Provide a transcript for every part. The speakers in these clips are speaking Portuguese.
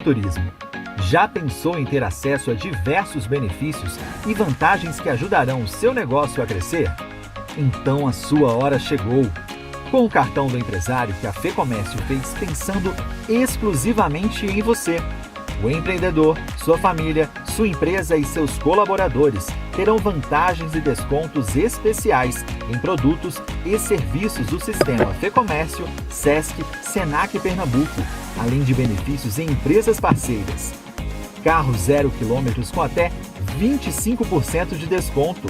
turismo. Já pensou em ter acesso a diversos benefícios e vantagens que ajudarão o seu negócio a crescer? Então a sua hora chegou. Com o cartão do empresário que a FEComércio fez pensando exclusivamente em você. O empreendedor, sua família, sua empresa e seus colaboradores terão vantagens e descontos especiais em produtos e serviços do sistema FEComércio, Sesc, Senac Pernambuco, além de benefícios em empresas parceiras. Carro 0 km com até 25% de desconto.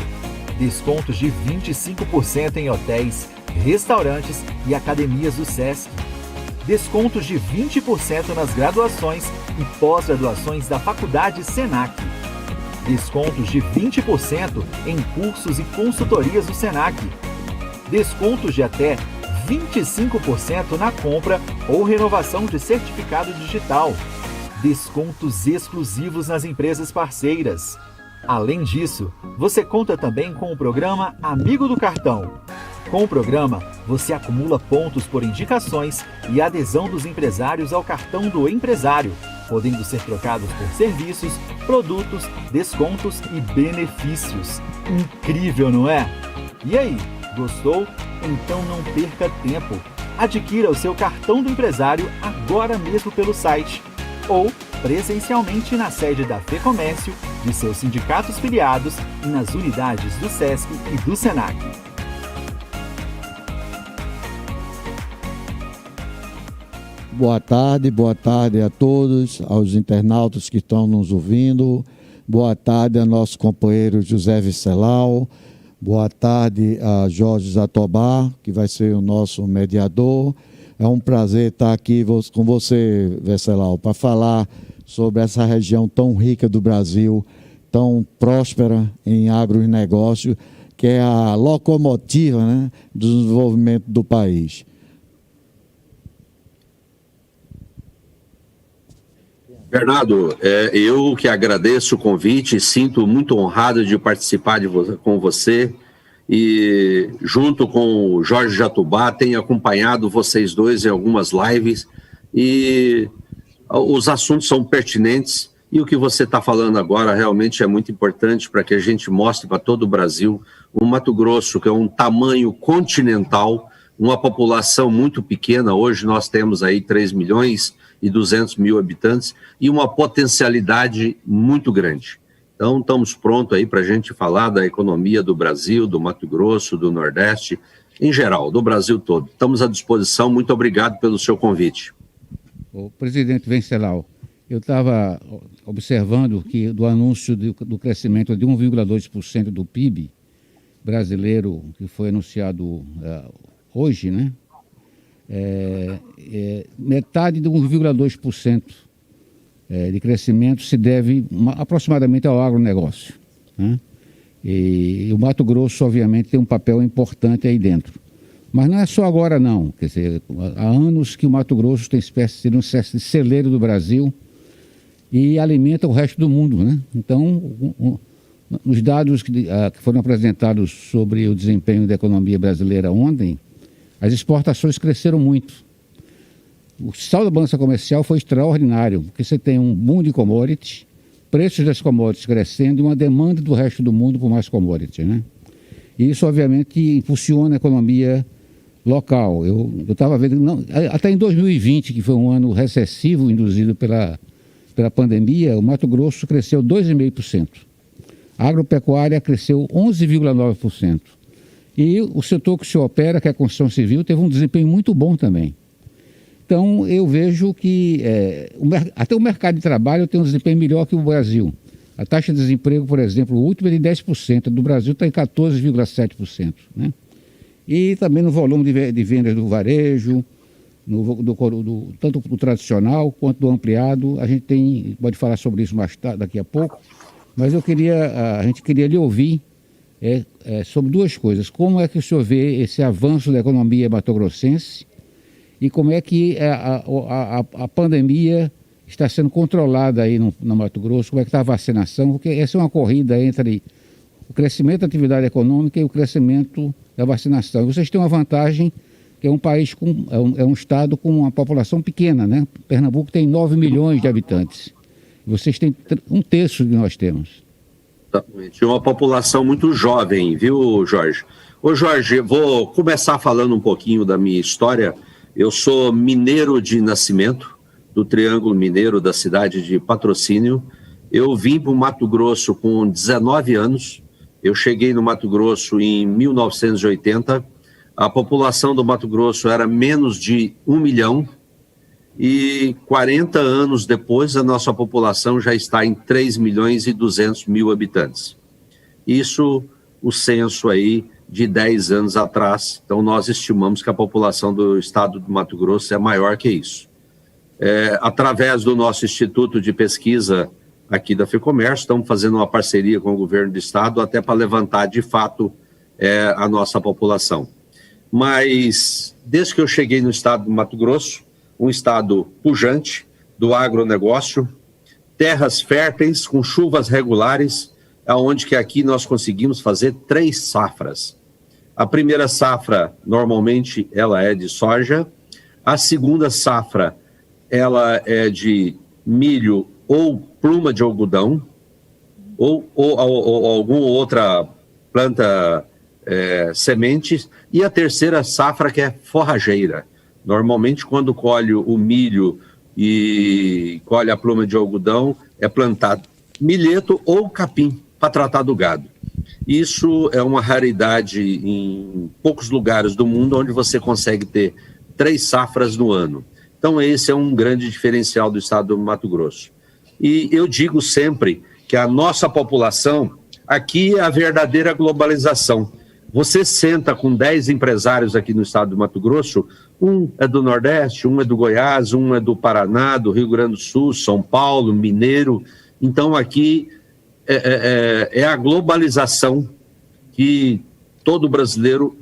Descontos de 25% em hotéis, restaurantes e academias do Sesc. Descontos de 20% nas graduações e pós-graduações da Faculdade Senac. Descontos de 20% em cursos e consultorias do Senac. Descontos de até 25% na compra ou renovação de certificado digital. Descontos exclusivos nas empresas parceiras. Além disso, você conta também com o programa Amigo do Cartão. Com o programa, você acumula pontos por indicações e adesão dos empresários ao cartão do empresário, podendo ser trocados por serviços, produtos, descontos e benefícios. Incrível, não é? E aí, gostou? Então não perca tempo. Adquira o seu cartão do empresário agora mesmo pelo site ou presencialmente na sede da FEComércio, de seus sindicatos filiados e nas unidades do Sesc e do Senac. Boa tarde a todos, aos internautas que estão nos ouvindo. Boa tarde a nosso companheiro José Vicelau. Boa tarde a Jorge Zatobá, que vai ser o nosso mediador. É um prazer estar aqui com você, Vicelau, para falar sobre essa região tão rica do Brasil, tão próspera em agronegócio, que é a locomotiva, né, do desenvolvimento do país. Bernardo, eu que agradeço o convite, sinto muito honrado de participar com você e junto com o Jorge Jatobá tenho acompanhado vocês dois em algumas lives e os assuntos são pertinentes e o que você está falando agora realmente é muito importante para que a gente mostre para todo o Brasil o Mato Grosso, que é um tamanho continental, uma população muito pequena. Hoje nós temos aí 3.200.000 habitantes e uma potencialidade muito grande. Então, estamos prontos aí para a gente falar da economia do Brasil, do Mato Grosso, do Nordeste, em geral, do Brasil todo. Estamos à disposição. Muito obrigado pelo seu convite. O presidente Venceslau, eu estava observando que do anúncio do crescimento de 1,2% do PIB brasileiro, que foi anunciado hoje, né? Metade de 1,2% de crescimento se deve aproximadamente ao agronegócio, né? E o Mato Grosso, obviamente, tem um papel importante aí dentro. Mas não é só agora, não. Quer dizer, há anos que o Mato Grosso tem sido um celeiro do Brasil e alimenta o resto do mundo, né? Então, nos dados que foram apresentados sobre o desempenho da economia brasileira ontem, as exportações cresceram muito. O saldo da balança comercial foi extraordinário, porque você tem um boom de commodities, preços das commodities crescendo e uma demanda do resto do mundo por mais commodities, né? E isso, obviamente, impulsiona a economia local. Eu estava vendo, até em 2020, que foi um ano recessivo induzido pela pandemia, o Mato Grosso cresceu 2,5%. A agropecuária cresceu 11,9%. E o setor que se opera, que é a construção civil, teve um desempenho muito bom também. Então, eu vejo que até o mercado de trabalho tem um desempenho melhor que o Brasil. A taxa de desemprego, por exemplo, o último é de 10%, do Brasil está em 14,7%. Né? E também no volume de vendas do varejo, tanto do tradicional quanto do ampliado. A gente pode falar sobre isso mais tarde, daqui a pouco, mas a gente queria lhe ouvir sobre duas coisas. Como é que o senhor vê esse avanço da economia matogrossense e como é que a pandemia está sendo controlada aí no Mato Grosso, como é que está a vacinação, porque essa é uma corrida entre o crescimento da atividade econômica e o crescimento da vacinação. E vocês têm uma vantagem que é um país é um estado com uma população pequena, né? Pernambuco tem 9 milhões de habitantes. Vocês têm um terço que nós temos. Exatamente. Uma população muito jovem, viu, Jorge? Ô, Jorge, vou começar falando um pouquinho da minha história. Eu sou mineiro de nascimento, do Triângulo Mineiro, da cidade de Patrocínio. Eu vim para o Mato Grosso com 19 anos. Eu cheguei no Mato Grosso em 1980. A população do Mato Grosso era menos de 1 milhão. E 40 anos depois, a nossa população já está em 3 milhões e 200 mil habitantes. Isso, o censo aí de 10 anos atrás. Então, nós estimamos que a população do estado do Mato Grosso é maior que isso. Através do nosso Instituto de Pesquisa aqui da FEComércio, estamos fazendo uma parceria com o governo do estado até para levantar, de fato, a nossa população. Mas, desde que eu cheguei no estado do Mato Grosso, um estado pujante do agronegócio, terras férteis com chuvas regulares, aonde que aqui nós conseguimos fazer 3 safras. A primeira safra, normalmente, ela é de soja. A segunda safra, ela é de milho ou pluma de algodão, ou alguma outra planta sementes. E a terceira safra, que é forrageira. Normalmente, quando colhe o milho e colhe a pluma de algodão, é plantado milheto ou capim para tratar do gado. Isso é uma raridade em poucos lugares do mundo onde você consegue ter 3 safras no ano. Então, esse é um grande diferencial do estado do Mato Grosso. E eu digo sempre que a nossa população, aqui é a verdadeira globalização. Você senta com 10 empresários aqui no estado do Mato Grosso, um é do Nordeste, um é do Goiás, um é do Paraná, do Rio Grande do Sul, São Paulo, Mineiro. Então, aqui é a globalização que todo brasileiro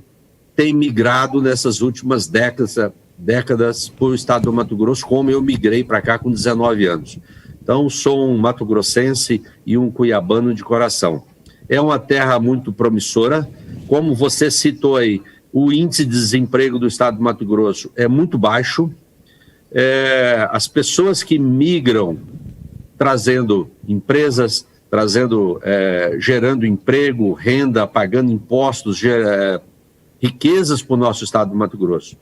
tem migrado nessas últimas décadas para o estado do Mato Grosso, como eu migrei para cá com 19 anos. Então, sou um mato-grossense e um cuiabano de coração. É uma terra muito promissora. Como você citou aí, o índice de desemprego do estado do Mato Grosso é muito baixo. As pessoas que migram trazendo empresas, gerando emprego, renda, pagando impostos, riquezas para o nosso estado do Mato Grosso.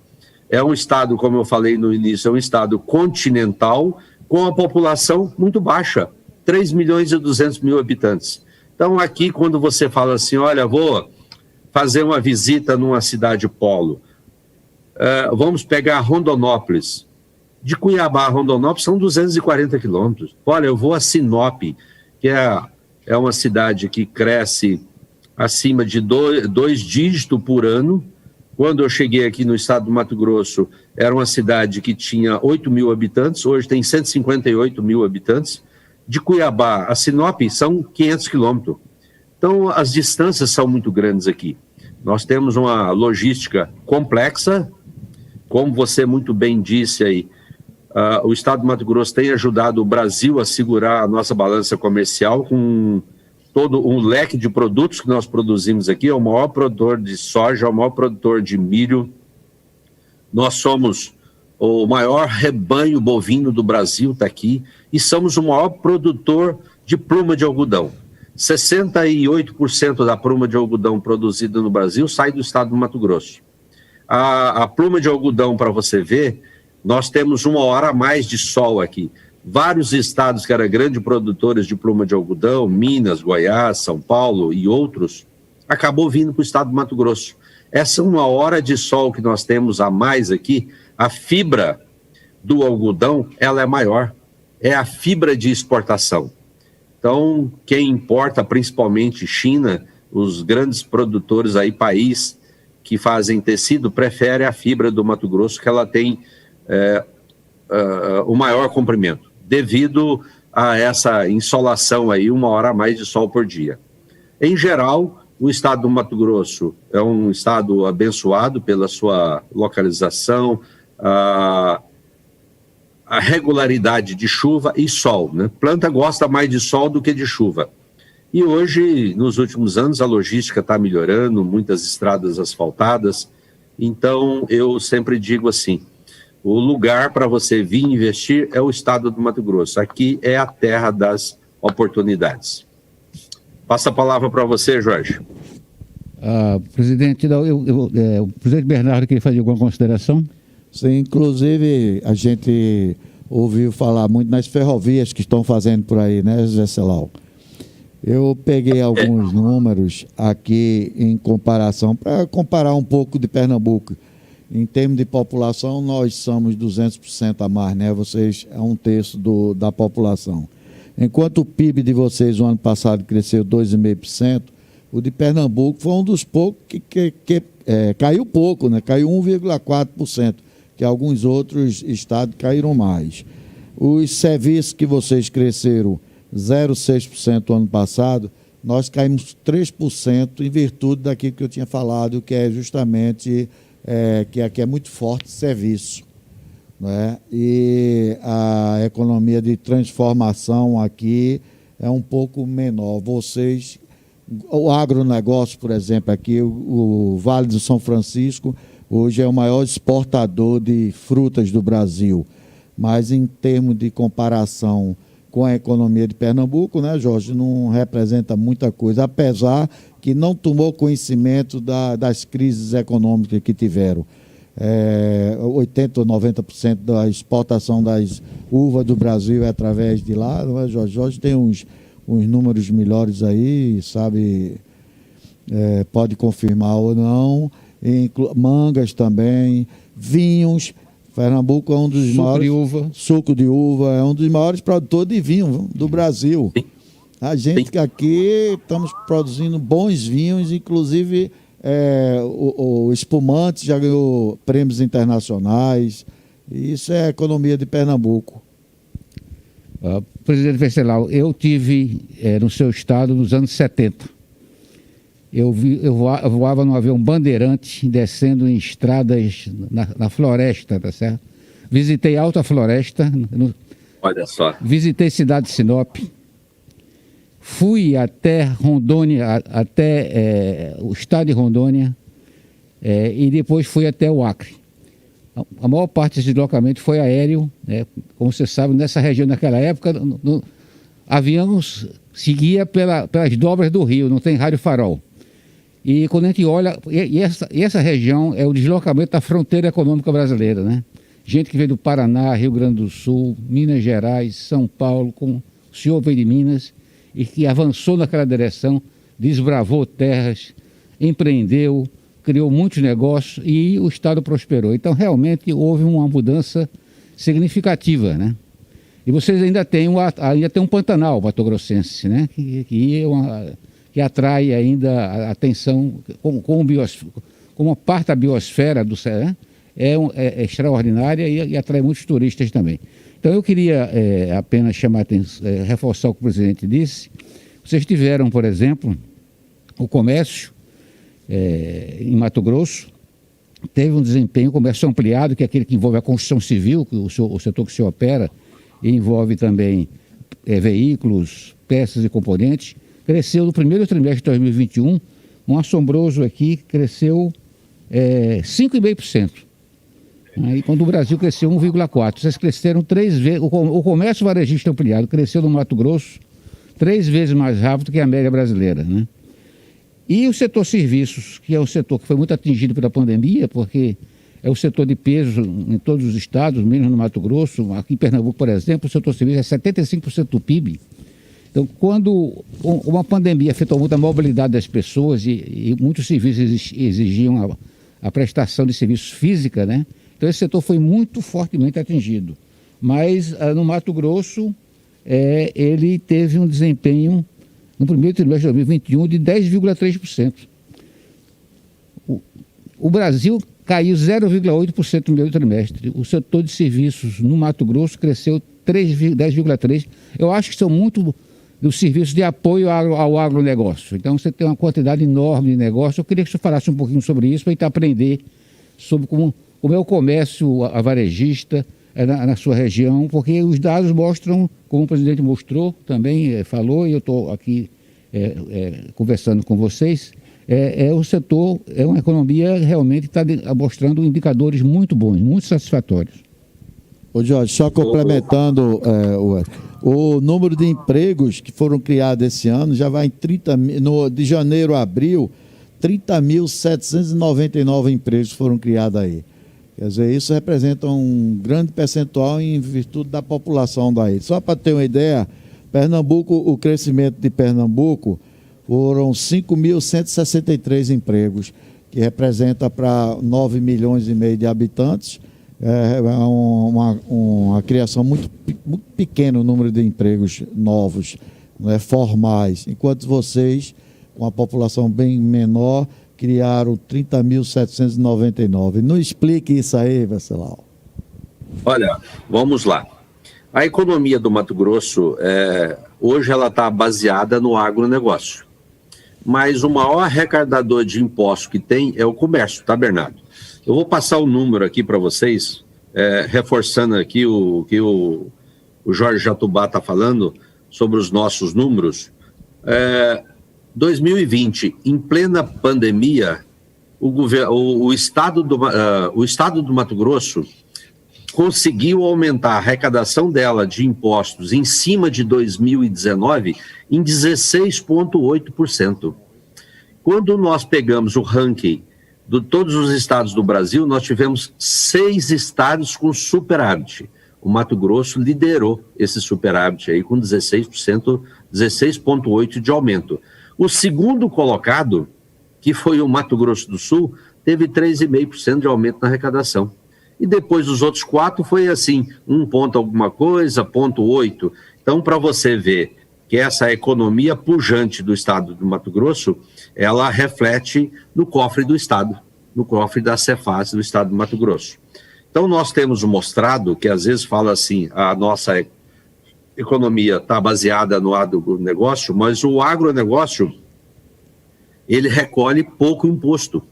É um estado, como eu falei no início, é um estado continental com a população muito baixa, 3 milhões e 200 mil habitantes. Então, aqui, quando você fala assim, olha, vou fazer uma visita numa cidade polo, vamos pegar Rondonópolis. De Cuiabá a Rondonópolis são 240 quilômetros. Olha, eu vou a Sinop, que é uma cidade que cresce acima de 2 dígitos por ano. Quando eu cheguei aqui no estado do Mato Grosso, era uma cidade que tinha 8 mil habitantes, hoje tem 158 mil habitantes. De Cuiabá a Sinop são 500 quilômetros. Então, as distâncias são muito grandes aqui. Nós temos uma logística complexa, como você muito bem disse aí, o estado do Mato Grosso tem ajudado o Brasil a segurar a nossa balança comercial com todo um leque de produtos que nós produzimos aqui. É o maior produtor de soja, é o maior produtor de milho. Nós somos o maior rebanho bovino do Brasil, está aqui, e somos o maior produtor de pluma de algodão. 68% da pluma de algodão produzida no Brasil sai do estado do Mato Grosso. A pluma de algodão, para você ver, nós temos 1 hora a mais de sol aqui. Vários estados que eram grandes produtores de pluma de algodão, Minas, Goiás, São Paulo e outros, acabou vindo para o estado do Mato Grosso. Essa 1 hora de sol que nós temos a mais aqui, a fibra do algodão, ela é maior. É a fibra de exportação. Então, quem importa, principalmente China, os grandes produtores aí, país que fazem tecido, prefere a fibra do Mato Grosso, que ela tem o maior comprimento, devido a essa insolação aí, 1 hora a mais de sol por dia. Em geral, o estado do Mato Grosso é um estado abençoado pela sua localização, a regularidade de chuva e sol, né? Planta gosta mais de sol do que de chuva. E hoje, nos últimos anos, a logística está melhorando, muitas estradas asfaltadas, Então, eu sempre digo assim, o lugar para você vir investir é o estado do Mato Grosso. Aqui é a terra das oportunidades. Passa a palavra para você, Jorge. Presidente, o presidente Bernardo queria fazer alguma consideração? Sim, inclusive a gente ouviu falar muito nas ferrovias que estão fazendo por aí, né, José Celal? Eu peguei alguns números aqui em comparação, para comparar um pouco de Pernambuco. Em termos de população, nós somos 200% a mais, né? Vocês é um terço da população. Enquanto o PIB de vocês, o ano passado, cresceu 2,5%, o de Pernambuco foi um dos poucos que caiu pouco, né? Caiu 1,4%, que alguns outros estados caíram mais. Os serviços que vocês cresceram 0,6% ano passado, nós caímos 3% em virtude daquilo que eu tinha falado, que é justamente que aqui é muito forte serviço, né? E a economia de transformação aqui é um pouco menor. Vocês, o agronegócio, por exemplo, aqui, o Vale do São Francisco, hoje é o maior exportador de frutas do Brasil, mas em termos de comparação com a economia de Pernambuco, né, Jorge, não representa muita coisa, apesar que não tomou conhecimento das crises econômicas que tiveram. 80% ou 90% da exportação das uvas do Brasil é através de lá, não é, Jorge? Jorge tem uns números melhores aí, sabe, pode confirmar ou não, mangas também, vinhos. Pernambuco é um dos maiores... Suco de uva, é um dos maiores produtores de vinho do Brasil. A gente aqui estamos produzindo bons vinhos, inclusive o espumante já ganhou prêmios internacionais. Isso é a economia de Pernambuco. Presidente Venceslau, eu tive no seu estado nos anos 70. Eu voava num avião Bandeirante, descendo em estradas na floresta, tá certo? Visitei Alta Floresta. Olha só. Visitei cidade de Sinop. Fui até Rondônia, até o estado de Rondônia, e depois fui até o Acre. A maior parte desse deslocamento foi aéreo, né? Como você sabe, nessa região, naquela época, avião seguia pelas dobras do rio, não tem rádio farol. E quando a gente olha, essa região é o deslocamento da fronteira econômica brasileira, né? Gente que veio do Paraná, Rio Grande do Sul, Minas Gerais, São Paulo, como o senhor veio de Minas, e que avançou naquela direção, desbravou terras, empreendeu, criou muitos negócios e o Estado prosperou. Então, realmente, houve uma mudança significativa, né? E vocês ainda têm um Pantanal matogrossense, né? Que atrai ainda a atenção como uma parte da biosfera do céu, né? É extraordinária e atrai muitos turistas também. Então eu queria apenas chamar a atenção, reforçar o que o presidente disse. Vocês tiveram, por exemplo, o comércio em Mato Grosso, teve um desempenho, comércio ampliado, que é aquele que envolve a construção civil, o setor que se opera, e envolve também veículos, peças e componentes. Cresceu no primeiro trimestre de 2021, um assombroso aqui, cresceu 5,5%. E quando o Brasil cresceu 1,4%. Vocês cresceram 3 vezes, o comércio varejista ampliado cresceu no Mato Grosso 3 vezes mais rápido que a média brasileira, né? E o setor serviços, que é um setor que foi muito atingido pela pandemia, porque é o setor de peso em todos os estados, menos no Mato Grosso. Aqui em Pernambuco, por exemplo, o setor serviços é 75% do PIB. Então, quando uma pandemia afetou muito a mobilidade das pessoas e muitos serviços exigiam a prestação de serviços física, né? Então, esse setor foi muito fortemente atingido. Mas, no Mato Grosso, ele teve um desempenho, no primeiro trimestre de 2021, de 10,3%. O Brasil caiu 0,8% no primeiro trimestre. O setor de serviços no Mato Grosso cresceu 10,3%. Eu acho que são muito dos serviços de apoio ao agronegócio. Então, você tem uma quantidade enorme de negócio. Eu queria que você falasse um pouquinho sobre isso, para a gente aprender sobre como é o comércio a varejista na sua região, porque os dados mostram, como o presidente mostrou, também falou, e eu estou aqui conversando com vocês, o setor, é uma economia realmente que está mostrando indicadores muito bons, muito satisfatórios. Ô Jorge, só complementando, o número de empregos que foram criados esse ano já vai em 30 mil, de janeiro a abril, 30.799 empregos foram criados aí. Quer dizer, isso representa um grande percentual em virtude da população daí. Só para ter uma ideia, Pernambuco, o crescimento de Pernambuco foram 5.163 empregos, que representa para 9 milhões e meio de habitantes, uma criação muito pequena o número de empregos novos, formais, enquanto vocês, com a população bem menor, criaram 30.799. Não explique isso aí, Venceslau. Olha, vamos lá. A economia do Mato Grosso, hoje ela está baseada no agronegócio. Mas o maior arrecadador de impostos que tem é o comércio, tá, Bernardo? Eu vou passar o número aqui para vocês, reforçando aqui o que o Jorge Jatubá está falando sobre os nossos números. 2020, em plena pandemia, o estado do Mato Grosso conseguiu aumentar a arrecadação dela de impostos em cima de 2019 em 16,8%. Quando nós pegamos o ranking de todos os estados do Brasil, nós tivemos 6 estados com superávit. O Mato Grosso liderou esse superávit aí com 16%, 16,8% de aumento. O segundo colocado, que foi o Mato Grosso do Sul, teve 3,5% de aumento na arrecadação. E depois os outros 4 foi assim, 1 ponto alguma coisa, 0,8. Então, para você ver que essa economia pujante do estado do Mato Grosso, ela reflete no cofre do estado, no cofre da Cefaz do estado do Mato Grosso. Então, nós temos mostrado que às vezes fala assim, a nossa economia está baseada no agronegócio, mas o agronegócio, ele recolhe pouco imposto.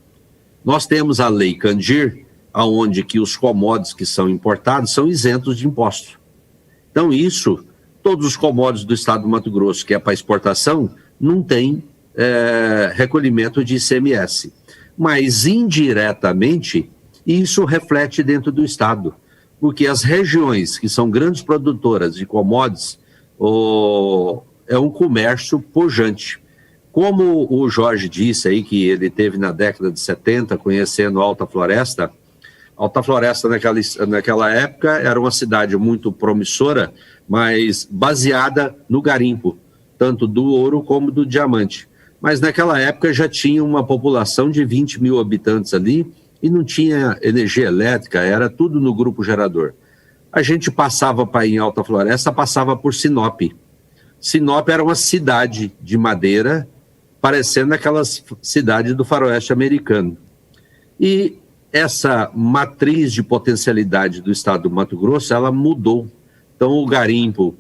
Nós temos a Lei Candir, onde que os commodities que são importados são isentos de impostos. Então, isso, todos os commodities do estado do Mato Grosso, que é para exportação, não tem recolhimento de ICMS. Mas, indiretamente, isso reflete dentro do estado, porque as regiões que são grandes produtoras de commodities, é um comércio pujante. Como o Jorge disse aí, que ele teve na década de 70, conhecendo a Alta Floresta naquela época era uma cidade muito promissora, mas baseada no garimpo, tanto do ouro como do diamante. Mas naquela época já tinha uma população de 20 mil habitantes ali e não tinha energia elétrica, era tudo no grupo gerador. A gente passava para ir em Alta Floresta, passava por Sinop. Sinop era uma cidade de madeira, parecendo aquela cidade do faroeste americano. E essa matriz de potencialidade do estado do Mato Grosso, ela mudou. Então o garimpo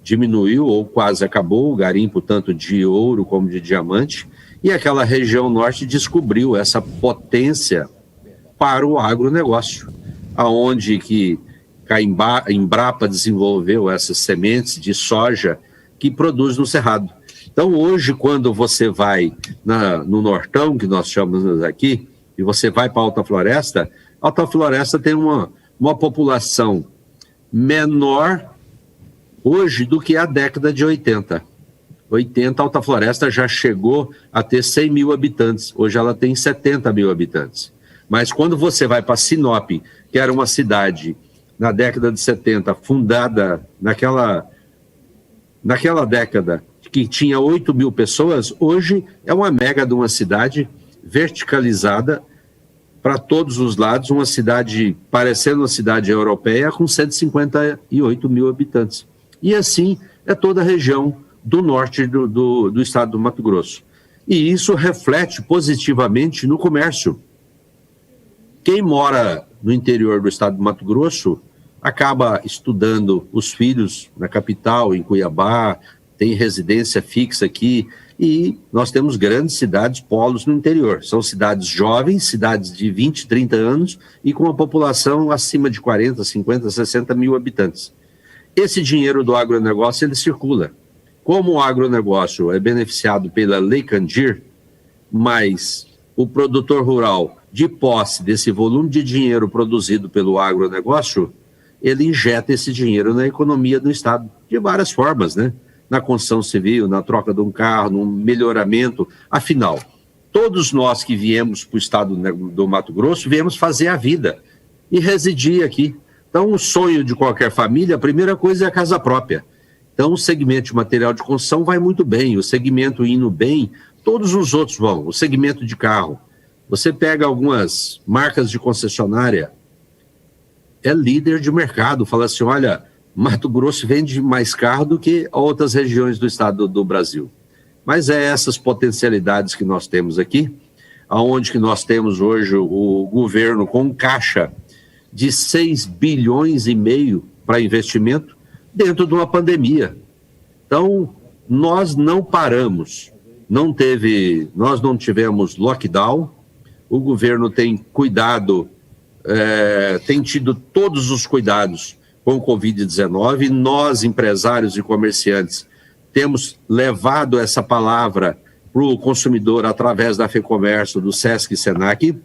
diminuiu ou quase acabou, o garimpo tanto de ouro como de diamante, e aquela região norte descobriu essa potência para o agronegócio, aonde que a Embrapa desenvolveu essas sementes de soja que produz no Cerrado. Então hoje, quando você vai no Nortão, que nós chamamos aqui, e você vai para Alta Floresta tem uma população menor hoje do que a década de 80. 80, Alta Floresta já chegou a ter 100 mil habitantes. Hoje ela tem 70 mil habitantes. Mas quando você vai para Sinop, que era uma cidade na década de 70, fundada naquela década, que tinha 8 mil pessoas, hoje é uma mega de uma cidade verticalizada para todos os lados, uma cidade parecendo uma cidade europeia com 158 mil habitantes. E assim é toda a região do norte do estado do Mato Grosso. E isso reflete positivamente no comércio. Quem mora no interior do estado do Mato Grosso acaba estudando os filhos na capital, em Cuiabá, tem residência fixa aqui, e nós temos grandes cidades, polos no interior. São cidades jovens, cidades de 20, 30 anos e com uma população acima de 40, 50, 60 mil habitantes. Esse dinheiro do agronegócio, ele circula. Como o agronegócio é beneficiado pela Lei Candir, mas o produtor rural, de posse desse volume de dinheiro produzido pelo agronegócio, ele injeta esse dinheiro na economia do Estado, de várias formas, né? Na construção civil, na troca de um carro, no melhoramento. Afinal, todos nós que viemos para o estado do Mato Grosso, viemos fazer a vida e residir aqui. Então, o sonho de qualquer família, a primeira coisa é a casa própria. Então, o segmento de material de construção vai muito bem, o segmento indo bem, todos os outros vão. O segmento de carro, você pega algumas marcas de concessionária, é líder de mercado, fala assim, olha, Mato Grosso vende mais carro do que outras regiões do estado do Brasil. Mas é essas potencialidades que nós temos aqui, aonde que nós temos hoje o governo com um caixa de 6,5 bilhões para investimento dentro de uma pandemia. Então, nós não paramos, nós não tivemos lockdown, o governo tem cuidado, tem tido todos os cuidados com o Covid-19, nós, empresários e comerciantes, temos levado essa palavra para o consumidor através da FEComércio, do Sesc e Senac.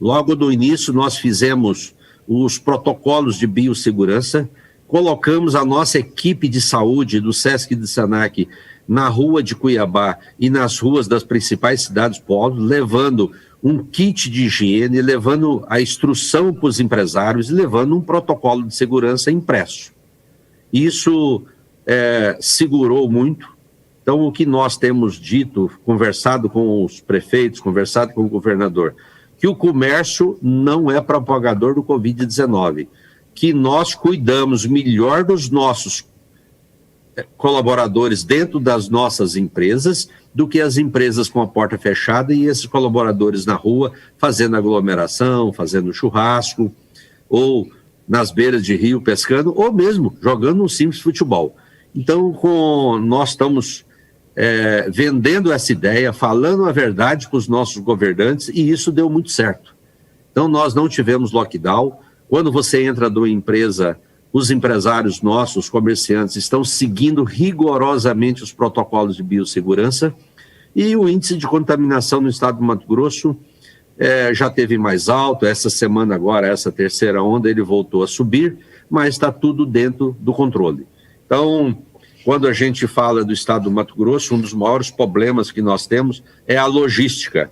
Logo no início, nós fizemos os protocolos de biossegurança, colocamos a nossa equipe de saúde do Sesc e do Senac na rua de Cuiabá e nas ruas das principais cidades polos, levando um kit de higiene, levando a instrução para os empresários e levando um protocolo de segurança impresso. Isso segurou muito. Então, o que nós temos dito, conversado com os prefeitos, conversado com o governador, que o comércio não é propagador do Covid-19, que nós cuidamos melhor dos nossos colaboradores dentro das nossas empresas do que as empresas com a porta fechada e esses colaboradores na rua fazendo aglomeração, fazendo churrasco, ou nas beiras de rio pescando, ou mesmo jogando um simples futebol. Então, nós estamos vendendo essa ideia, falando a verdade para os nossos governantes, e isso deu muito certo. Então, nós não tivemos lockdown. Quando você entra numa empresa, os empresários nossos, os comerciantes, estão seguindo rigorosamente os protocolos de biossegurança, e o índice de contaminação no estado do Mato Grosso já teve mais alto. Essa semana agora, essa terceira onda, ele voltou a subir, mas está tudo dentro do controle. Então, quando a gente fala do estado do Mato Grosso, um dos maiores problemas que nós temos é a logística.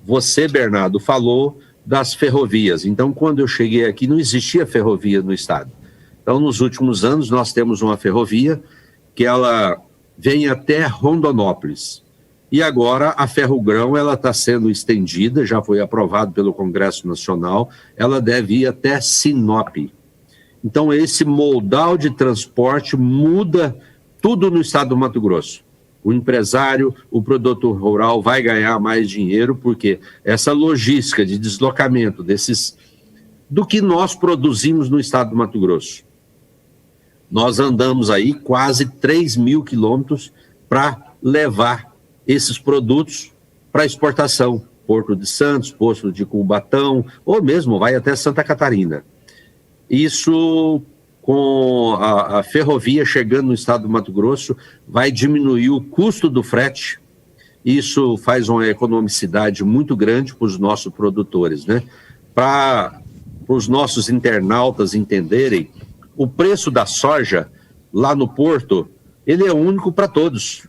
Você, Bernardo, falou das ferrovias. Então, quando eu cheguei aqui, não existia ferrovia no estado. Então, nos últimos anos, nós temos uma ferrovia que ela vem até Rondonópolis. E agora a Ferrogrão está sendo estendida, já foi aprovado pelo Congresso Nacional, ela deve ir até Sinop. Então, esse modal de transporte muda tudo no estado do Mato Grosso. O empresário, o produtor rural vai ganhar mais dinheiro, porque essa logística de deslocamento do que nós produzimos no estado do Mato Grosso. Nós andamos aí quase 3.000 quilômetros para levar esses produtos para exportação. Porto de Santos, Poço de Cubatão, ou mesmo vai até Santa Catarina. Isso, com a ferrovia chegando no estado do Mato Grosso, vai diminuir o custo do frete. Isso faz uma economicidade muito grande para os nossos produtores, né? Para os nossos internautas entenderem, o preço da soja lá no porto, ele é único para todos.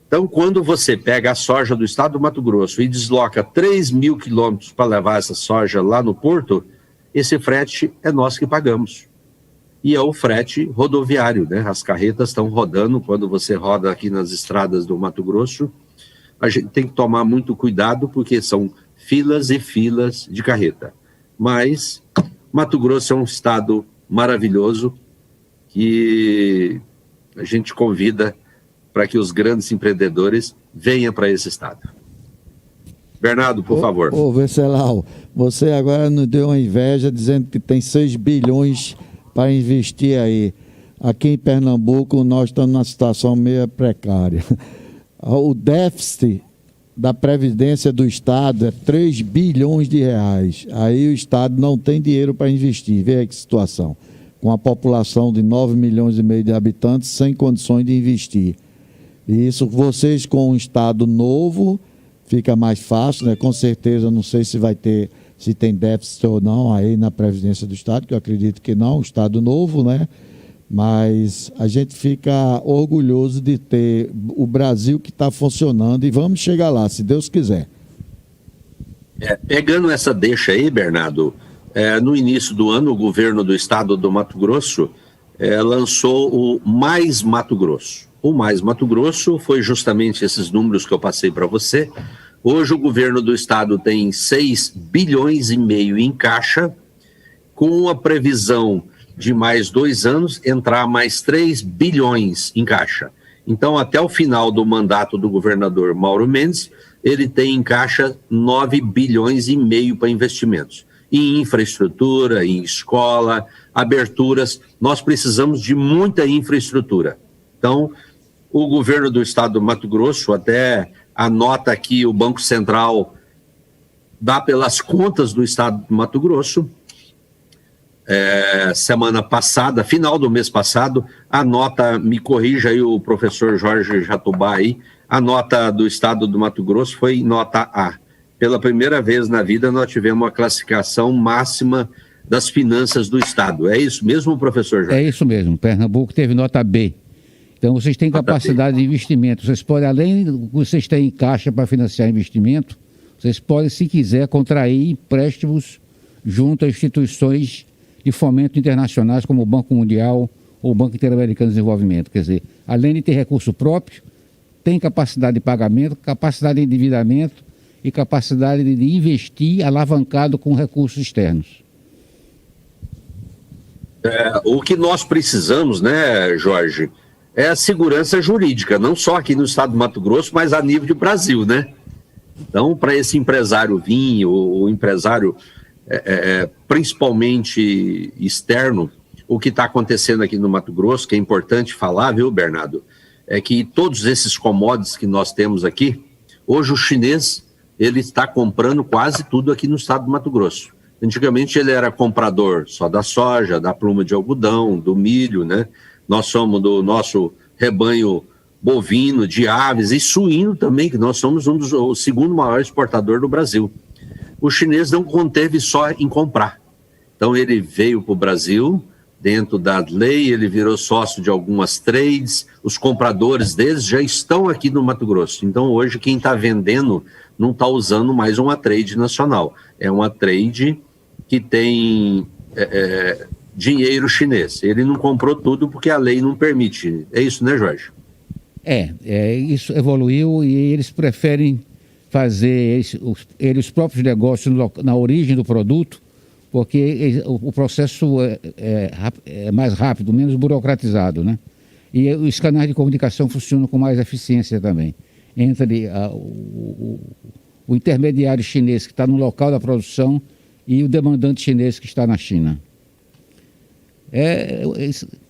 Então, quando você pega a soja do estado do Mato Grosso e desloca 3.000 quilômetros para levar essa soja lá no porto, esse frete é nós que pagamos. E é o frete rodoviário, né? As carretas estão rodando. Quando você roda aqui nas estradas do Mato Grosso, a gente tem que tomar muito cuidado, porque são filas e filas de carreta. Mas Mato Grosso é um estado maravilhoso que a gente convida para que os grandes empreendedores venham para esse estado. Bernardo, por favor. Ô, Venceslau, você agora nos deu uma inveja dizendo que tem 6 bilhões para investir aí. Aqui em Pernambuco nós estamos numa situação meio precária. O déficit da Previdência do Estado é 3 bilhões de reais. Aí o Estado não tem dinheiro para investir. Vê aí que situação. Com a população de 9 milhões e meio de habitantes, sem condições de investir. E isso, vocês com um Estado novo, fica mais fácil, né? Com certeza, não sei se tem déficit ou não aí na Previdência do Estado, que eu acredito que não, Estado novo, né? Mas a gente fica orgulhoso de ter o Brasil que está funcionando e vamos chegar lá, se Deus quiser. Pegando essa deixa aí, Bernardo, no início do ano, o governo do estado do Mato Grosso lançou o Mais Mato Grosso. O Mais Mato Grosso foi justamente esses números que eu passei para você. Hoje o governo do estado tem 6,5 bilhões em caixa, com a previsão de mais 2 anos entrar mais 3 bilhões em caixa. Então, até o final do mandato do governador Mauro Mendes, ele tem em caixa 9,5 bilhões para investimentos. Em infraestrutura, em escola, aberturas. Nós precisamos de muita infraestrutura. Então, o governo do estado do Mato Grosso até anota aqui, o Banco Central dá pelas contas do estado do Mato Grosso. Semana passada, final do mês passado, a nota, me corrija aí o professor Jorge Jatubá aí, a nota do estado do Mato Grosso foi nota A. Pela primeira vez na vida nós tivemos uma classificação máxima das finanças do estado. É isso mesmo, professor Jorge? É isso mesmo, Pernambuco teve nota B. Então vocês têm capacidade de investimento, vocês podem, além do que vocês têm em caixa para financiar investimento, vocês podem, se quiser, contrair empréstimos junto a instituições de fomento internacionais como o Banco Mundial ou o Banco Interamericano de Desenvolvimento. Quer dizer, além de ter recurso próprio, tem capacidade de pagamento, capacidade de endividamento e capacidade de investir alavancado com recursos externos. O que nós precisamos, né, Jorge, é a segurança jurídica, não só aqui no estado do Mato Grosso, mas a nível de Brasil, né? Então, para esse empresário vir, o empresário principalmente externo, o que está acontecendo aqui no Mato Grosso, que é importante falar, viu, Bernardo, é que todos esses commodities que nós temos aqui, hoje o chinês, ele está comprando quase tudo aqui no estado do Mato Grosso. Antigamente ele era comprador só da soja, da pluma de algodão, do milho, né? Nós somos do nosso rebanho bovino, de aves e suíno também, que nós somos o segundo maior exportador do Brasil. O chinês não conteve só em comprar. Então ele veio para o Brasil, dentro da lei, ele virou sócio de algumas trades, os compradores deles já estão aqui no Mato Grosso. Então hoje quem está vendendo não está usando mais uma trade nacional, é uma trade que tem dinheiro chinês. Ele não comprou tudo porque a lei não permite. É isso, né, Jorge? Isso evoluiu e eles preferem fazer os próprios negócios na origem do produto, porque o processo é mais rápido, menos burocratizado, né? E os canais de comunicação funcionam com mais eficiência também. Entre o intermediário chinês que está no local da produção e o demandante chinês que está na China.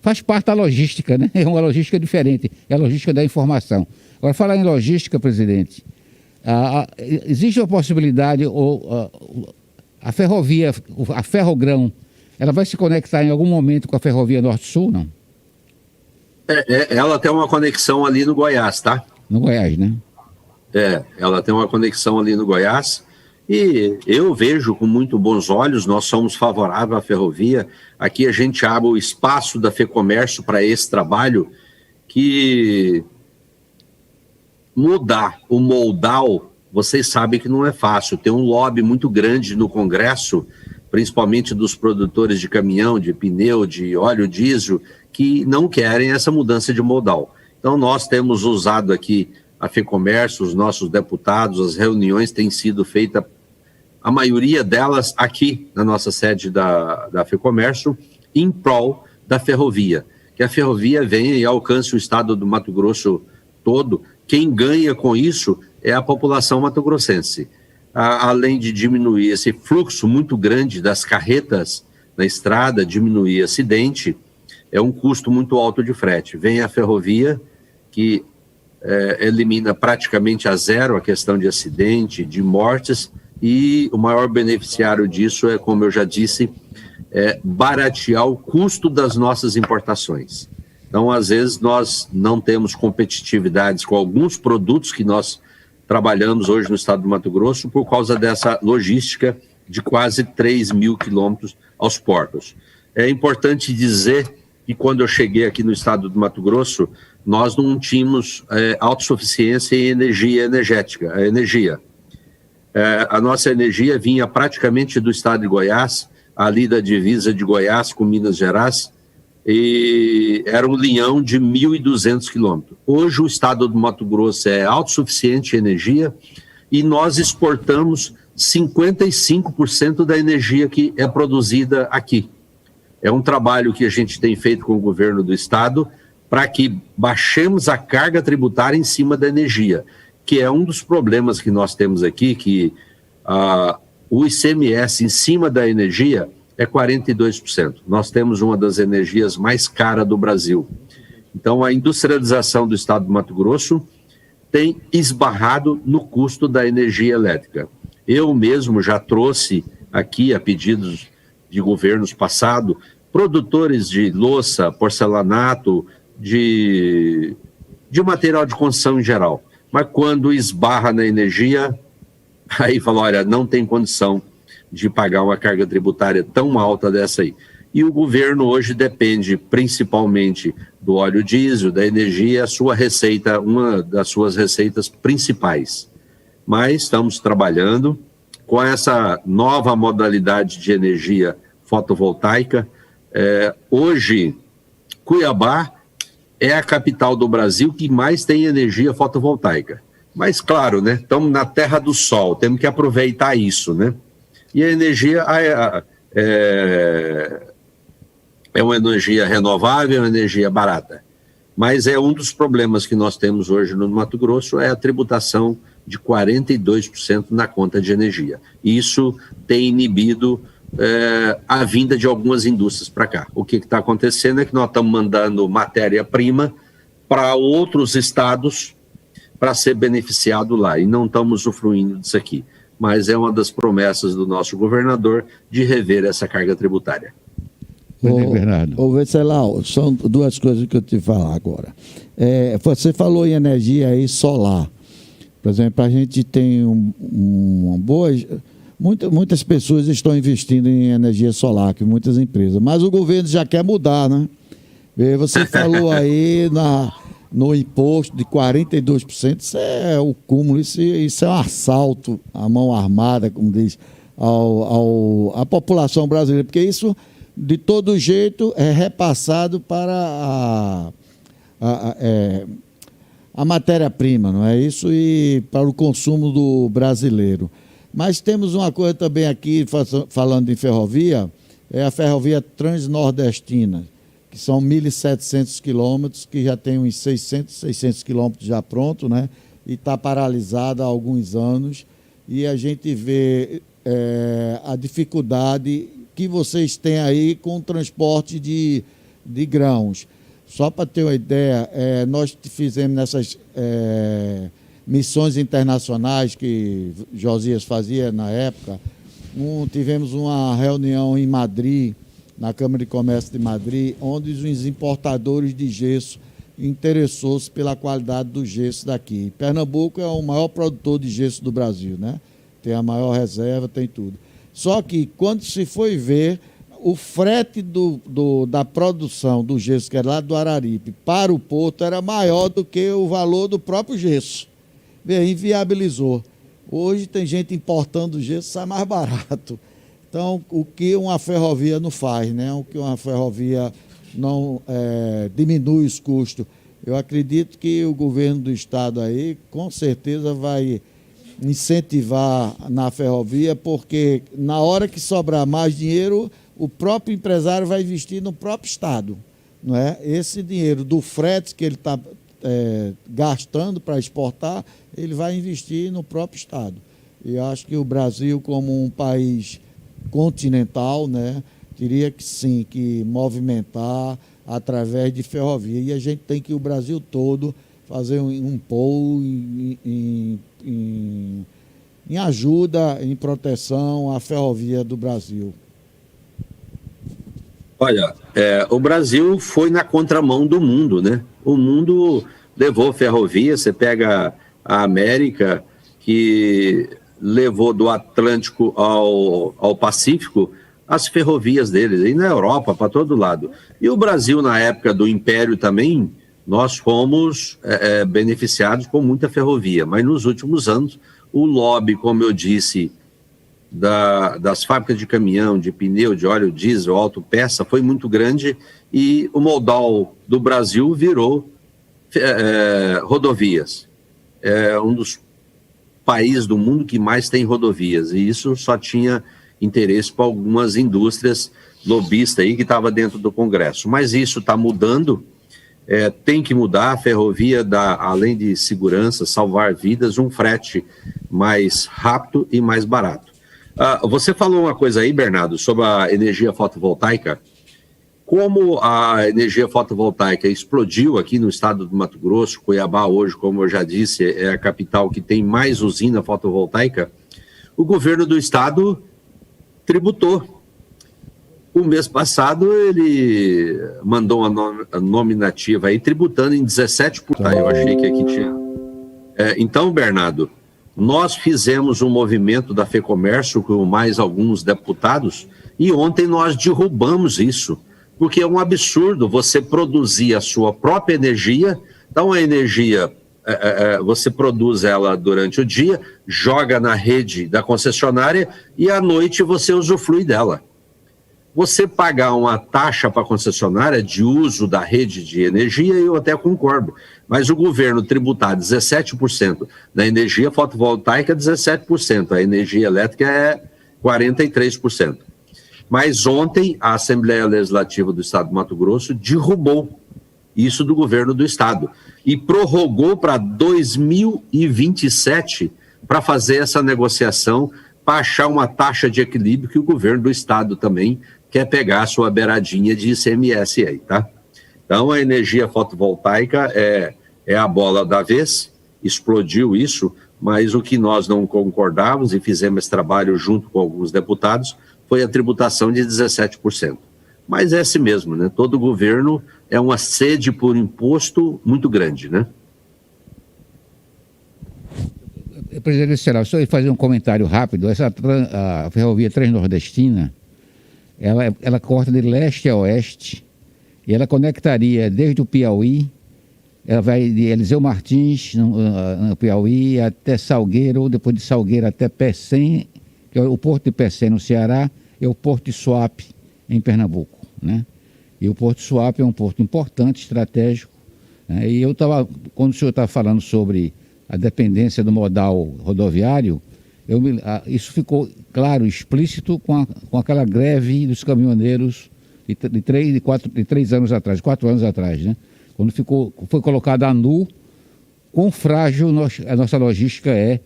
Faz parte da logística, né? É uma logística diferente, é a logística da informação. Agora, falar em logística, presidente, existe a possibilidade, a ferrovia, a Ferrogrão, ela vai se conectar em algum momento com a ferrovia Norte-Sul, não? Ela tem uma conexão ali no Goiás, tá? No Goiás, né? Ela tem uma conexão ali no Goiás e eu vejo com muito bons olhos, nós somos favoráveis à ferrovia. Aqui a gente abre o espaço da FEComércio para esse trabalho, que mudar o modal, vocês sabem que não é fácil. Tem um lobby muito grande no Congresso, principalmente dos produtores de caminhão, de pneu, de óleo diesel, que não querem essa mudança de modal. Então nós temos usado aqui a FEComércio, os nossos deputados, as reuniões têm sido feitas, a maioria delas aqui na nossa sede da FEComércio, em prol da ferrovia. Que a ferrovia venha e alcance o estado do Mato Grosso todo. Quem ganha com isso é a população mato-grossense. Além de diminuir esse fluxo muito grande das carretas na estrada, diminuir acidente, é um custo muito alto de frete. Vem a ferrovia, que elimina praticamente a zero a questão de acidente, de mortes, e o maior beneficiário disso é, como eu já disse, baratear o custo das nossas importações. Então, às vezes, nós não temos competitividades com alguns produtos que nós trabalhamos hoje no estado do Mato Grosso por causa dessa logística de quase 3 mil quilômetros aos portos. É importante dizer que quando eu cheguei aqui no estado do Mato Grosso, nós não tínhamos autossuficiência em energia energética, a nossa energia vinha praticamente do estado de Goiás, ali da divisa de Goiás com Minas Gerais, e era um linhão de 1.200 quilômetros. Hoje o estado do Mato Grosso é autossuficiente em energia e nós exportamos 55% da energia que é produzida aqui. É um trabalho que a gente tem feito com o governo do estado para que baixemos a carga tributária em cima da energia, que é um dos problemas que nós temos aqui, que o ICMS em cima da energia é 42%. Nós temos uma das energias mais caras do Brasil. Então, a industrialização do estado do Mato Grosso tem esbarrado no custo da energia elétrica. Eu mesmo já trouxe aqui, a pedidos de governos passados, produtores de louça, porcelanato, de material de construção em geral. Mas quando esbarra na energia, aí fala, olha, não tem condição de pagar uma carga tributária tão alta dessa aí. E o governo hoje depende principalmente do óleo diesel, da energia, a sua receita, uma das suas receitas principais. Mas estamos trabalhando com essa nova modalidade de energia fotovoltaica. Hoje, Cuiabá é a capital do Brasil que mais tem energia fotovoltaica. Mas, claro, né, estamos na terra do sol, temos que aproveitar isso, né? E a energia é uma energia renovável, é uma energia barata. Mas é um dos problemas que nós temos hoje no Mato Grosso, é a tributação de 42% na conta de energia. Isso tem inibido a vinda de algumas indústrias para cá. O que está acontecendo é que nós estamos mandando matéria-prima para outros estados para ser beneficiado lá, e não estamos usufruindo disso aqui. Mas é uma das promessas do nosso governador de rever essa carga tributária. Ô Venceslau, são duas coisas que eu te falar agora. Você falou em energia aí solar. Por exemplo, a gente tem uma boa... Muitas pessoas estão investindo em energia solar, que muitas empresas. Mas o governo já quer mudar, né? Você falou aí no imposto de 42%, isso é o cúmulo, isso é um assalto à mão armada, como diz, à população brasileira, porque isso, de todo jeito, é repassado para a matéria-prima, não é isso? E para o consumo do brasileiro. Mas temos uma coisa também aqui, falando em ferrovia, é a ferrovia transnordestina, que são 1.700 quilômetros, que já tem uns 600 quilômetros já pronto, né? E está paralisada há alguns anos. E a gente vê a dificuldade que vocês têm aí com o transporte de grãos. Só para ter uma ideia, nós fizemos nessas missões internacionais que Josias fazia na época, tivemos uma reunião em Madrid, na Câmara de Comércio de Madrid, onde os importadores de gesso interessou-se pela qualidade do gesso daqui. Pernambuco é o maior produtor de gesso do Brasil, né? Tem a maior reserva, tem tudo. Só que quando se foi ver, o frete da produção do gesso, que era lá do Araripe, para o porto, era maior do que o valor do próprio gesso. Inviabilizou. Hoje tem gente importando gesso, sai mais barato. Então, o que uma ferrovia não faz, né? O que uma ferrovia não diminui os custos. Eu acredito que o governo do estado aí, com certeza, vai incentivar na ferrovia, porque na hora que sobrar mais dinheiro, o próprio empresário vai investir no próprio estado, não é? Esse dinheiro do frete que ele está gastando para exportar, ele vai investir no próprio estado. E acho que o Brasil, como um país continental, né, teria que sim que movimentar através de ferrovia. E a gente tem que, o Brasil todo, fazer um polo em ajuda, em proteção à ferrovia do Brasil. Olha, o Brasil foi na contramão do mundo, né? O mundo levou ferrovia, você pega a América, que levou do Atlântico ao Pacífico as ferrovias deles, e na Europa, para todo lado. E o Brasil, na época do Império também, nós fomos beneficiados com muita ferrovia, mas nos últimos anos, o lobby, como eu disse, das fábricas de caminhão, de pneu, de óleo diesel, autopeça, foi muito grande, e o modal do Brasil virou rodovias. É um dos países do mundo que mais tem rodovias, e isso só tinha interesse para algumas indústrias lobistas aí que estavam dentro do Congresso. Mas isso está mudando, tem que mudar. A ferrovia dá, além de segurança, salvar vidas, um frete mais rápido e mais barato. Você falou uma coisa aí, Bernardo, sobre a energia fotovoltaica. Como a energia fotovoltaica explodiu aqui no estado do Mato Grosso, Cuiabá hoje, como eu já disse, é a capital que tem mais usina fotovoltaica, o governo do estado tributou. O mês passado ele mandou uma nominativa aí tributando em 17%. Eu achei que aqui tinha. Então, Bernardo, nós fizemos um movimento da FEComércio com mais alguns deputados e ontem nós derrubamos isso, porque é um absurdo você produzir a sua própria energia. Então a energia, você produz ela durante o dia, joga na rede da concessionária e à noite você usufrui dela. Você pagar uma taxa para a concessionária de uso da rede de energia, eu até concordo, mas o governo tributar 17% da energia fotovoltaica, 17%, a energia elétrica é 43%. Mas ontem a Assembleia Legislativa do Estado do Mato Grosso derrubou isso do governo do Estado e prorrogou para 2027 para fazer essa negociação, para achar uma taxa de equilíbrio que o governo do Estado também quer pegar a sua beiradinha de ICMS aí, tá? Então a energia fotovoltaica é a bola da vez, explodiu isso, mas o que nós não concordávamos e fizemos esse trabalho junto com alguns deputados foi a tributação de 17%. Mas é assim mesmo, né? Todo governo é uma sede por imposto muito grande, né? Presidente Ceará, só fazer um comentário rápido. A ferrovia Transnordestina, ela corta de leste a oeste e ela conectaria desde o Piauí, ela vai de Eliseu Martins, no Piauí, até Salgueiro, depois de Salgueiro até Pecém, que é o Porto de Pecém, no Ceará, e o Porto de Suape, em Pernambuco, né? E o Porto de Suape é um porto importante, estratégico, né? E quando o senhor estava falando sobre a dependência do modal rodoviário, isso ficou claro, explícito com aquela greve dos caminhoneiros de 3 anos atrás, 4 anos atrás, né? Quando foi colocado a nu, quão frágil a nossa logística é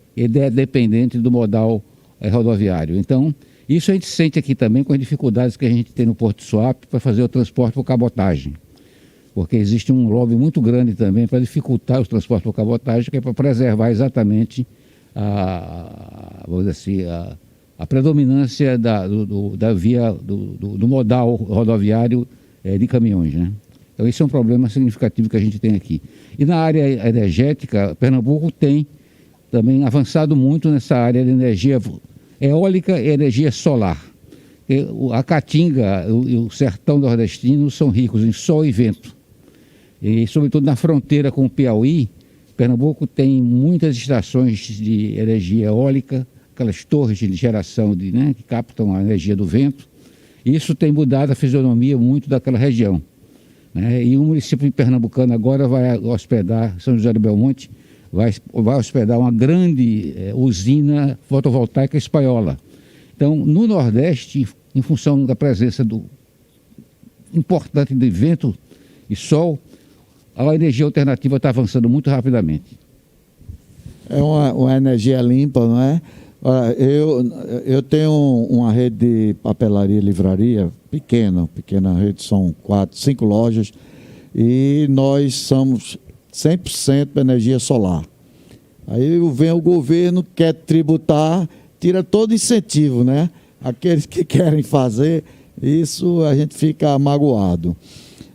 dependente do modal rodoviário. Então, isso a gente sente aqui também com as dificuldades que a gente tem no Porto de Suape para fazer o transporte por cabotagem. Porque existe um lobby muito grande também para dificultar o transporte por cabotagem, que é para preservar exatamente vamos dizer assim, a predominância da via, do modal rodoviário de caminhões, né? Então, esse é um problema significativo que a gente tem aqui. E na área energética, Pernambuco tem também avançado muito nessa área de energia eólica e energia solar. A Caatinga e o sertão nordestino são ricos em sol e vento. E, sobretudo, na fronteira com o Piauí, Pernambuco tem muitas estações de energia eólica, aquelas torres de geração que captam a energia do vento. Isso tem mudado a fisionomia muito daquela região, né? E o município de Pernambucano agora vai hospedar, São José do Belmonte, vai hospedar uma grande usina fotovoltaica espanhola. Então, no Nordeste, em função da presença importante de vento e sol, a energia alternativa está avançando muito rapidamente. É uma energia limpa, não é? Eu tenho uma rede de papelaria e livraria pequena rede, são 4, 5 lojas, e nós somos 100% energia solar. Aí vem o governo, quer tributar, tira todo incentivo, né? Aqueles que querem fazer isso, a gente fica magoado.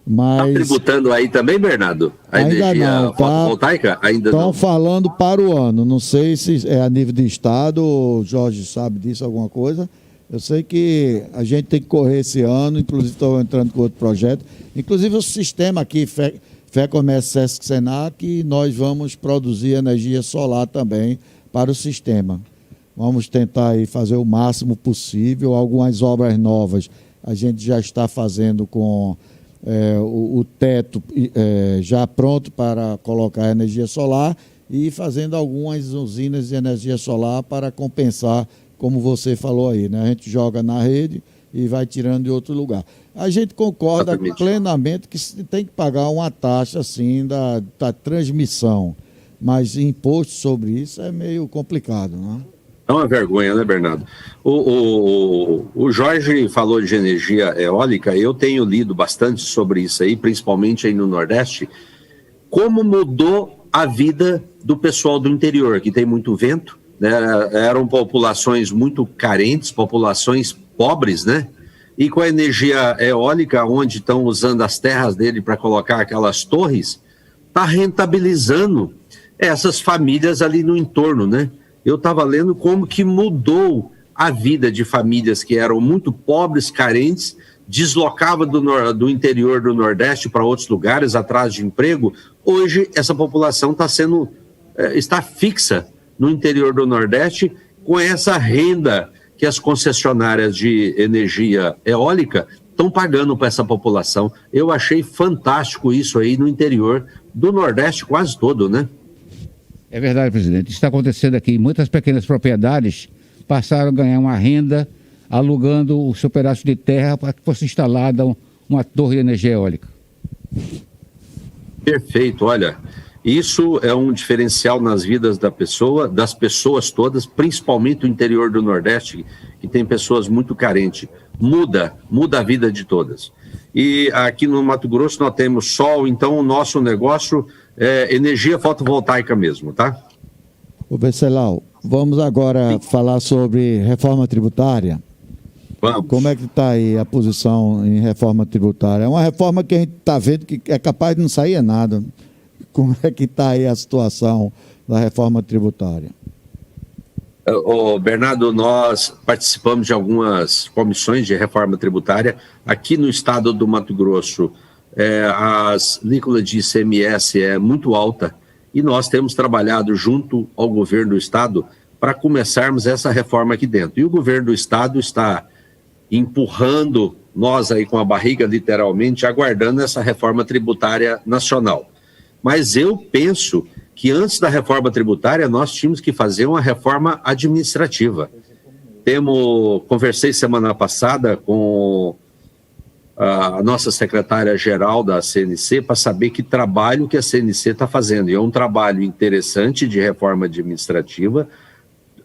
Mas tributando aí também, Bernardo? A ainda energia não, fotovoltaica? Ainda estão não. falando para o ano. Não sei se é a nível de estado, o Jorge sabe disso, alguma coisa. Eu sei que a gente tem que correr esse ano, inclusive estou entrando com outro projeto. Inclusive o sistema aqui, Fé Comércio Sesc Senac, nós vamos produzir energia solar também para o sistema. Vamos tentar aí fazer o máximo possível. Algumas obras novas a gente já está fazendo com o teto já pronto para colocar energia solar e fazendo algumas usinas de energia solar para compensar, como você falou aí, né? A gente joga na rede e vai tirando de outro lugar. A gente concorda Exatamente. plenamente que se tem que pagar uma taxa assim da transmissão, mas imposto sobre isso é meio complicado, não é? É uma vergonha, né, Bernardo? O Jorge falou de energia eólica, eu tenho lido bastante sobre isso aí, principalmente aí no Nordeste, como mudou a vida do pessoal do interior, que tem muito vento, né? Eram populações muito carentes, populações pobres, né? E com a energia eólica, onde estão usando as terras dele para colocar aquelas torres, está rentabilizando essas famílias ali no entorno, né? Eu estava lendo como que mudou a vida de famílias que eram muito pobres, carentes, deslocava do interior do Nordeste para outros lugares atrás de emprego. Hoje essa população está fixa no interior do Nordeste com essa renda que as concessionárias de energia eólica estão pagando para essa população. Eu achei fantástico isso aí no interior do Nordeste quase todo, né? É verdade, presidente. Isso está acontecendo aqui. Muitas pequenas propriedades passaram a ganhar uma renda alugando o seu pedaço de terra para que fosse instalada uma torre de energia eólica. Perfeito, olha, isso é um diferencial nas vidas das pessoas todas, principalmente o interior do Nordeste, que tem pessoas muito carentes. Muda a vida de todas. E aqui no Mato Grosso nós temos sol, então o nosso negócio é energia fotovoltaica mesmo, tá? Ô Venceslau, vamos agora falar sobre reforma tributária. Vamos. Como é que está aí a posição em reforma tributária? É uma reforma que a gente está vendo que é capaz de não sair nada. Como é que está aí a situação da reforma tributária? Bernardo, nós participamos de algumas comissões de reforma tributária. Aqui no estado do Mato Grosso, as alíquotas de ICMS é muito alta e nós temos trabalhado junto ao governo do estado para começarmos essa reforma aqui dentro. E o governo do estado está empurrando nós aí com a barriga, literalmente, aguardando essa reforma tributária nacional. Mas eu penso que antes da reforma tributária nós tínhamos que fazer uma reforma administrativa. Conversei semana passada com a nossa secretária-geral da CNC para saber que trabalho que a CNC está fazendo. E é um trabalho interessante de reforma administrativa.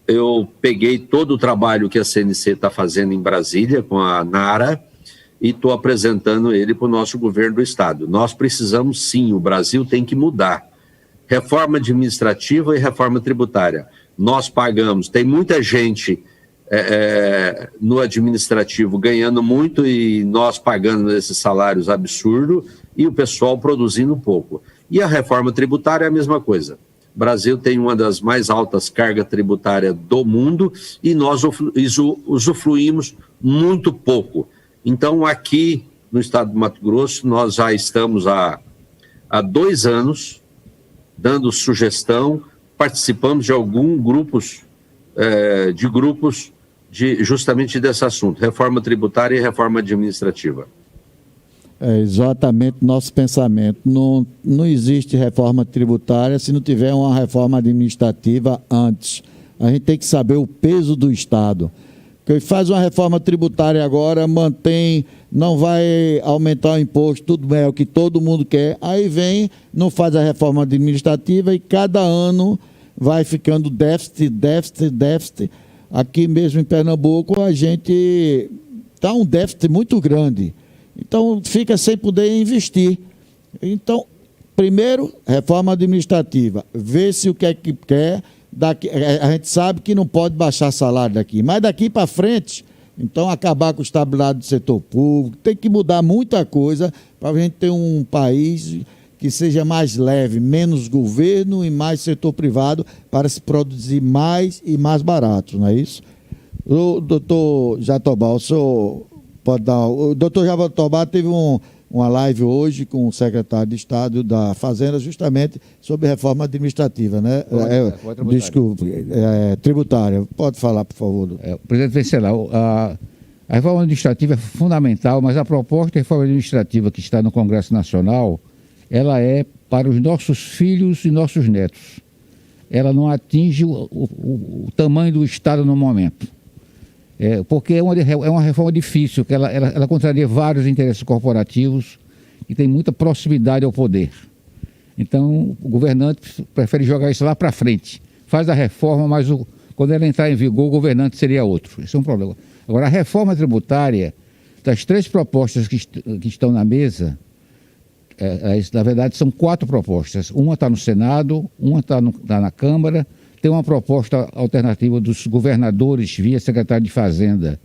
Eu peguei todo o trabalho que a CNC está fazendo em Brasília com a Nara e estou apresentando ele para o nosso governo do estado. Nós precisamos sim, o Brasil tem que mudar. Reforma administrativa e reforma tributária. Nós pagamos, tem muita gente no administrativo ganhando muito e nós pagando esses salários absurdos e o pessoal produzindo pouco. E a reforma tributária é a mesma coisa. O Brasil tem uma das mais altas cargas tributárias do mundo e nós usufruímos muito pouco. Então, aqui no estado do Mato Grosso, nós já estamos há 2 anos dando sugestão, participamos de alguns grupos, justamente desse assunto, reforma tributária e reforma administrativa. É exatamente nosso pensamento. Não existe reforma tributária se não tiver uma reforma administrativa antes. A gente tem que saber o peso do Estado. Quem faz uma reforma tributária agora, não vai aumentar o imposto, tudo bem, é o que todo mundo quer. Aí vem, não faz a reforma administrativa e cada ano vai ficando déficit. Aqui mesmo em Pernambuco, a gente está um déficit muito grande. Então, fica sem poder investir. Então, primeiro, reforma administrativa. Vê se o que é que quer. A gente sabe que não pode baixar salário daqui. Mas daqui para frente, Então, acabar com o estabilidade do setor público, tem que mudar muita coisa para a gente ter um país que seja mais leve, menos governo e mais setor privado para se produzir mais e mais barato, não é isso? O doutor Jatobá, o senhor pode dar... O doutor Jatobá teve uma live hoje com o secretário de Estado da Fazenda, justamente sobre reforma administrativa, né? Tributária. Pode falar, por favor. Presidente Venceslau, a reforma administrativa é fundamental, mas a proposta de reforma administrativa que está no Congresso Nacional, ela é para os nossos filhos e nossos netos. Ela não atinge o tamanho do Estado no momento. Porque é uma reforma difícil, que ela contraria vários interesses corporativos e tem muita proximidade ao poder. Então, o governante prefere jogar isso lá para frente. Faz a reforma, mas quando ela entrar em vigor, o governante seria outro. Esse é um problema. Agora, a reforma tributária, das 3 propostas que estão na mesa, na verdade, são 4 propostas. Uma está no Senado, uma está na Câmara. Tem uma proposta alternativa dos governadores via secretário de Fazenda,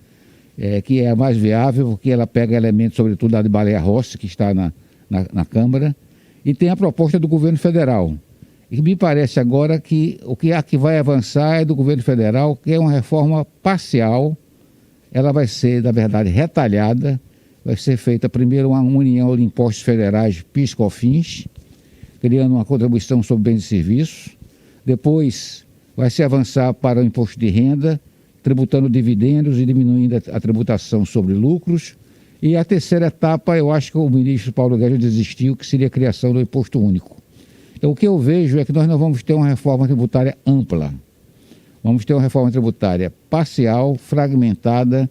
que é a mais viável, porque ela pega elementos, sobretudo, da de Baleia Rossi, que está na Câmara. E tem a proposta do governo federal. E me parece agora que o que vai avançar é do governo federal, que é uma reforma parcial. Ela vai ser, na verdade, retalhada. Vai ser feita primeiro uma união de impostos federais PIS/COFINS, criando uma contribuição sobre bens e serviços. Depois vai se avançar para o imposto de renda, tributando dividendos e diminuindo a tributação sobre lucros. E a terceira etapa, eu acho que o ministro Paulo Guedes desistiu, que seria a criação do imposto único. Então, o que eu vejo é que nós não vamos ter uma reforma tributária ampla. Vamos ter uma reforma tributária parcial, fragmentada,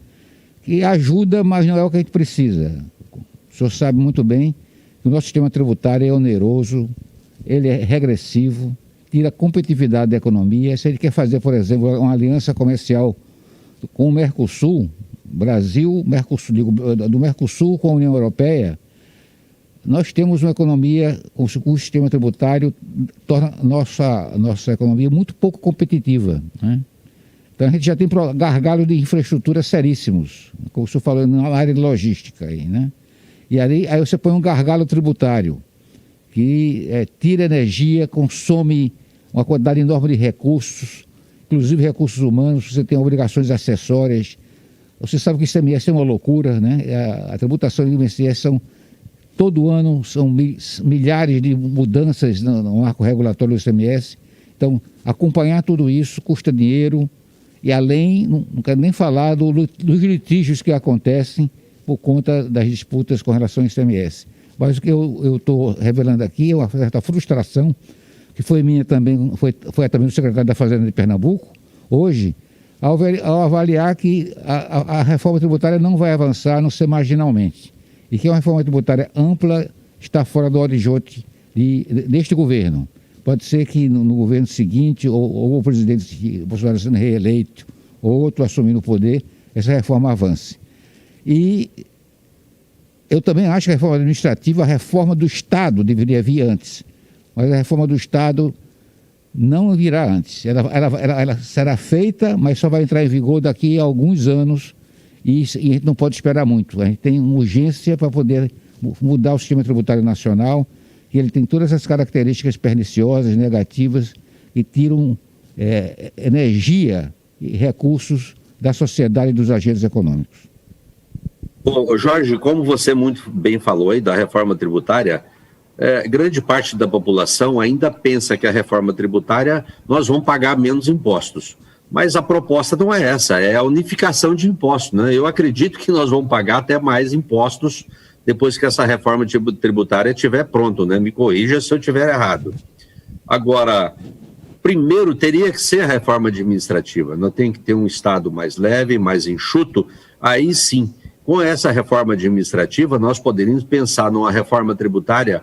que ajuda, mas não é o que a gente precisa. O senhor sabe muito bem que o nosso sistema tributário é oneroso, ele é regressivo, tira a competitividade da economia. Se ele quer fazer, por exemplo, uma aliança comercial com o Mercosul, Brasil, do Mercosul com a União Europeia, nós temos uma economia, o sistema tributário torna nossa economia muito pouco competitiva, né? Então a gente já tem gargalos de infraestrutura seríssimos, como o senhor falou, na área de logística aí, né? E aí você põe um gargalo tributário, que tira energia, consome uma quantidade enorme de recursos, inclusive recursos humanos, você tem obrigações acessórias. Você sabe que o ICMS é uma loucura, né? A tributação do ICMS todo ano são milhares de mudanças no marco regulatório do ICMS. Então, acompanhar tudo isso custa dinheiro e além, não quero nem falar dos litígios que acontecem por conta das disputas com relação ao ICMS. Mas o que eu estou revelando aqui é uma certa frustração, que foi minha também, foi também do secretário da Fazenda de Pernambuco, hoje, ao avaliar que a reforma tributária não vai avançar, a não ser marginalmente. E que uma reforma tributária ampla está fora do horizonte deste governo. Pode ser que no governo seguinte, ou o presidente Bolsonaro sendo reeleito, ou outro assumindo o poder, essa reforma avance. E eu também acho que a reforma administrativa, a reforma do Estado deveria vir antes. Mas a reforma do Estado não virá antes. Ela será feita, mas só vai entrar em vigor daqui a alguns anos e a gente não pode esperar muito. A gente tem uma urgência para poder mudar o sistema tributário nacional, que ele tem todas as características perniciosas, negativas, que tiram energia e recursos da sociedade e dos agentes econômicos. Bom, Jorge, como você muito bem falou aí da reforma tributária, grande parte da população ainda pensa que a reforma tributária nós vamos pagar menos impostos. Mas a proposta não é essa, é a unificação de impostos, né? Eu acredito que nós vamos pagar até mais impostos depois que essa reforma tributária estiver pronta, né? Me corrija se eu estiver errado. Agora, primeiro teria que ser a reforma administrativa, não tem que ter um Estado mais leve, mais enxuto, aí sim, com essa reforma administrativa nós poderíamos pensar numa reforma tributária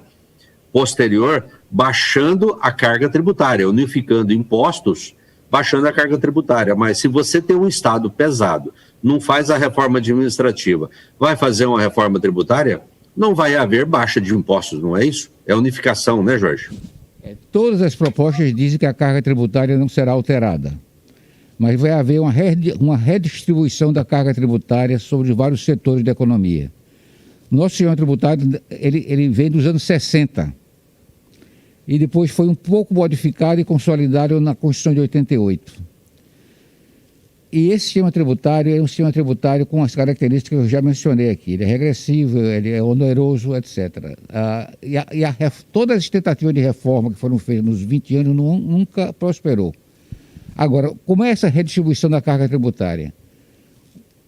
posterior, baixando a carga tributária, unificando impostos, baixando a carga tributária. Mas se você tem um Estado pesado, não faz a reforma administrativa, vai fazer uma reforma tributária, não vai haver baixa de impostos, não é isso? É unificação, né, Jorge? Todas as propostas dizem que a carga tributária não será alterada. mas vai haver uma redistribuição da carga tributária sobre vários setores da economia. Nosso sistema tributário ele vem dos anos 60 e depois foi um pouco modificado e consolidado na Constituição de 88. E esse sistema tributário é um sistema tributário com as características que eu já mencionei aqui. Ele é regressivo, ele é oneroso, etc. Todas as tentativas de reforma que foram feitas nos 20 anos nunca prosperou. Agora, como é essa redistribuição da carga tributária?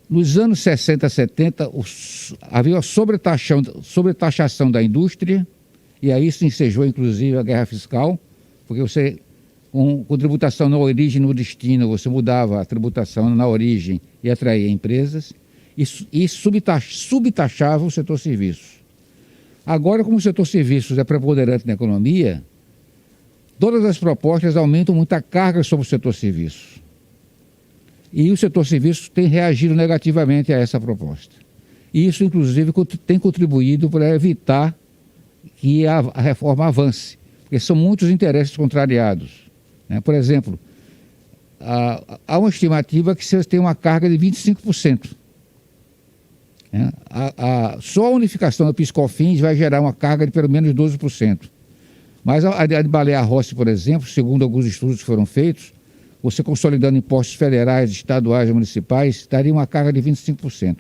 Nos anos 60, 70, havia a sobretaxação da indústria, e aí isso ensejou, inclusive, a guerra fiscal, porque você, com tributação na origem e no destino, você mudava a tributação na origem e atraía empresas, e subtaxava o setor serviços. Agora, como o setor serviços é preponderante na economia, todas as propostas aumentam muito a carga sobre o setor serviços. E o setor serviços tem reagido negativamente a essa proposta. E isso, inclusive, tem contribuído para evitar que a reforma avance, porque são muitos interesses contrariados. Por exemplo, há uma estimativa que você tem uma carga de 25%. Só a unificação do PIS/COFINS vai gerar uma carga de pelo menos 12%. Mas a de Balear-Rossi, por exemplo, segundo alguns estudos que foram feitos, você consolidando impostos federais, estaduais e municipais, daria uma carga de 25%.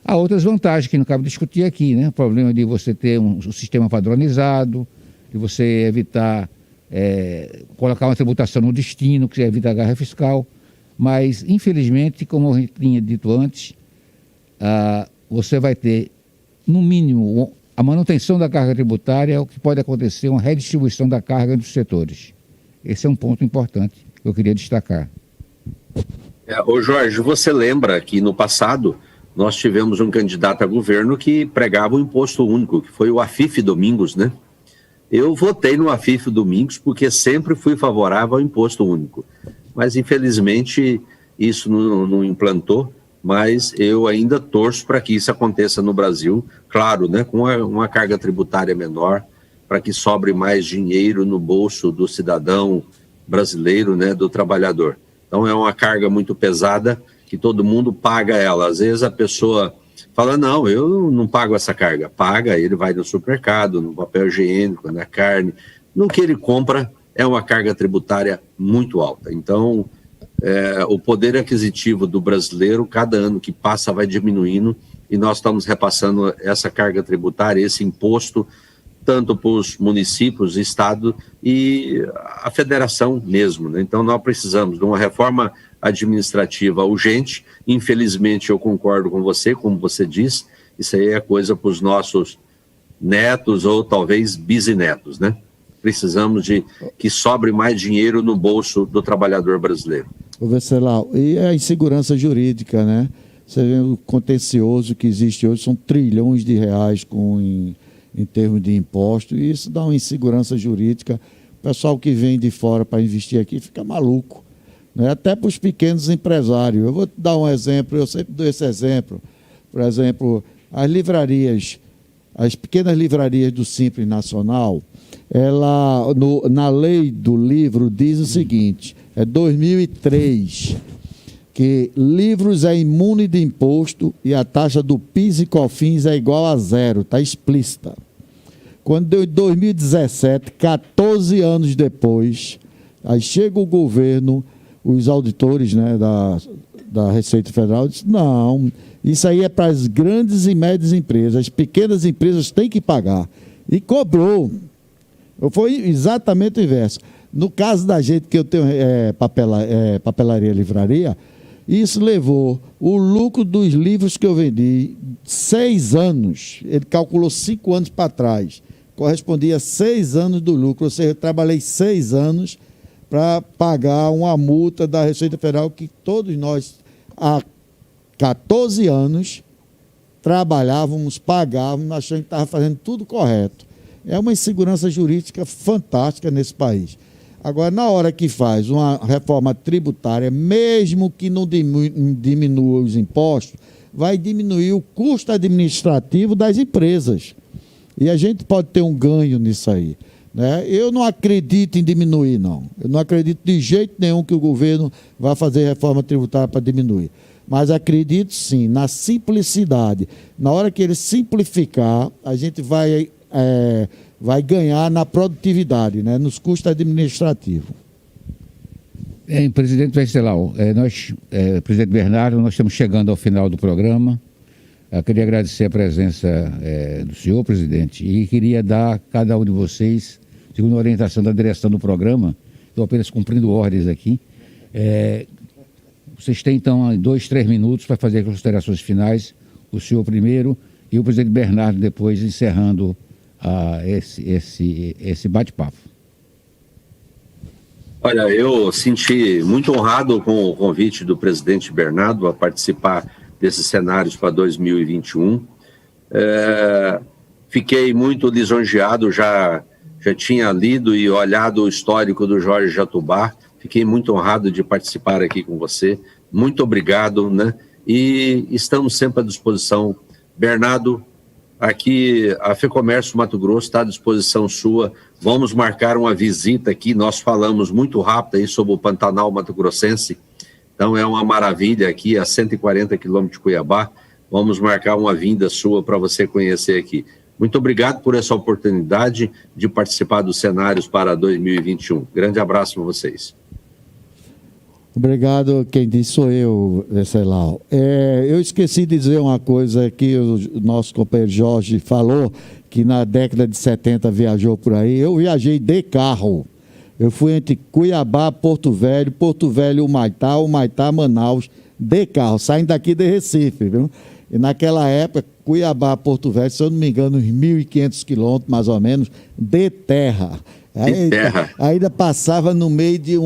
Há outras vantagens que não cabe discutir aqui, né? O problema de você ter um sistema padronizado, de você evitar colocar uma tributação no destino, que evita a guerra fiscal. Mas, infelizmente, como eu tinha dito antes, você vai ter, no mínimo, a manutenção da carga tributária, o que pode acontecer, uma redistribuição da carga dos setores. Esse é um ponto importante que eu queria destacar. Ô Jorge, você lembra que no passado nós tivemos um candidato a governo que pregava o imposto único, que foi o Afif Domingos, né? Eu votei no Afif Domingos porque sempre fui favorável ao imposto único. Mas, infelizmente, isso não implantou, mas eu ainda torço para que isso aconteça no Brasil, claro, né, com uma carga tributária menor, para que sobre mais dinheiro no bolso do cidadão brasileiro, né, do trabalhador. Então é uma carga muito pesada que todo mundo paga ela. Às vezes a pessoa fala, não, eu não pago essa carga. Paga, ele vai no supermercado, no papel higiênico, na carne. No que ele compra é uma carga tributária muito alta. Então, o poder aquisitivo do brasileiro, cada ano que passa, vai diminuindo e nós estamos repassando essa carga tributária, esse imposto, tanto para os municípios, estado e a federação mesmo, né? Então nós precisamos de uma reforma administrativa urgente. Infelizmente eu concordo com você, como você disse, isso aí é coisa para os nossos netos ou talvez bisnetos, né? Precisamos de que sobre mais dinheiro no bolso do trabalhador brasileiro. Ô Venceslau, e a insegurança jurídica, né? Você vê o contencioso que existe hoje, são trilhões de reais em termos de imposto, e isso dá uma insegurança jurídica. O pessoal que vem de fora para investir aqui fica maluco, né? Até para os pequenos empresários. Eu vou te dar um exemplo, eu sempre dou esse exemplo. Por exemplo, as pequenas livrarias do Simples Nacional, na lei do livro diz o seguinte, 2003, que livros é imune de imposto e a taxa do PIS e COFINS é igual a zero, está explícita. Quando deu em 2017, 14 anos depois, aí chega o governo, os auditores, né, da Receita Federal, dizem, não, isso aí é para as grandes e médias empresas, as pequenas empresas têm que pagar. E cobrou. Foi exatamente o inverso. No caso da gente que eu tenho papelaria, livraria, isso levou o lucro dos livros que eu vendi 6 anos. Ele calculou 5 anos para trás. Correspondia a 6 anos do lucro. Ou seja, eu trabalhei 6 anos para pagar uma multa da Receita Federal que todos nós, há 14 anos, trabalhávamos, pagávamos, achando que estava fazendo tudo correto. É uma insegurança jurídica fantástica nesse país. Agora, na hora que faz uma reforma tributária, mesmo que não diminua os impostos, vai diminuir o custo administrativo das empresas. E a gente pode ter um ganho nisso aí. né? Eu não acredito em diminuir, não. Eu não acredito de jeito nenhum que o governo vai fazer reforma tributária para diminuir. Mas acredito sim na simplicidade. Na hora que ele simplificar, a gente vai ganhar na produtividade, né? Nos custos administrativos. Presidente Venceslau, presidente Bernardo, nós estamos chegando ao final do programa. Eu queria agradecer a presença do senhor, presidente, e queria dar a cada um de vocês, segundo a orientação da direção do programa, estou apenas cumprindo ordens aqui, vocês têm, então, 2, 3 minutos para fazer as considerações finais, o senhor primeiro e o presidente Bernardo depois, encerrando esse bate-papo. Olha, eu senti muito honrado com o convite do presidente Bernardo a participar desses cenários para 2021. Fiquei muito lisonjeado, já tinha lido e olhado o histórico do Jorge Jatubá. Fiquei muito honrado de participar aqui com você. Muito obrigado, né? E estamos sempre à disposição. Bernardo, aqui a FEComércio Mato Grosso está à disposição sua. Vamos marcar uma visita aqui. Nós falamos muito rápido aí sobre o Pantanal Mato Grossense. Então é uma maravilha aqui, a 140 quilômetros de Cuiabá. Vamos marcar uma vinda sua para você conhecer aqui. Muito obrigado por essa oportunidade de participar dos cenários para 2021. Grande abraço para vocês. Obrigado, quem disse sou eu, Venceslau. Eu esqueci de dizer uma coisa que o nosso companheiro Jorge falou, que na década de 70 viajou por aí. Eu viajei de carro. Eu fui entre Cuiabá, Porto Velho, Humaitá, Manaus, de carro, saindo daqui de Recife, viu? E naquela época, Cuiabá, Porto Velho, se eu não me engano, uns 1.500 quilômetros, mais ou menos, de terra. Ainda passava no meio de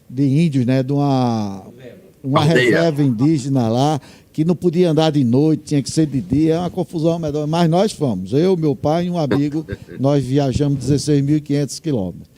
de índios, né? De uma reserva indígena lá, que não podia andar de noite, tinha que ser de dia, é uma confusão medonha. Mas nós fomos, eu, meu pai e um amigo, nós viajamos 16.500 quilômetros.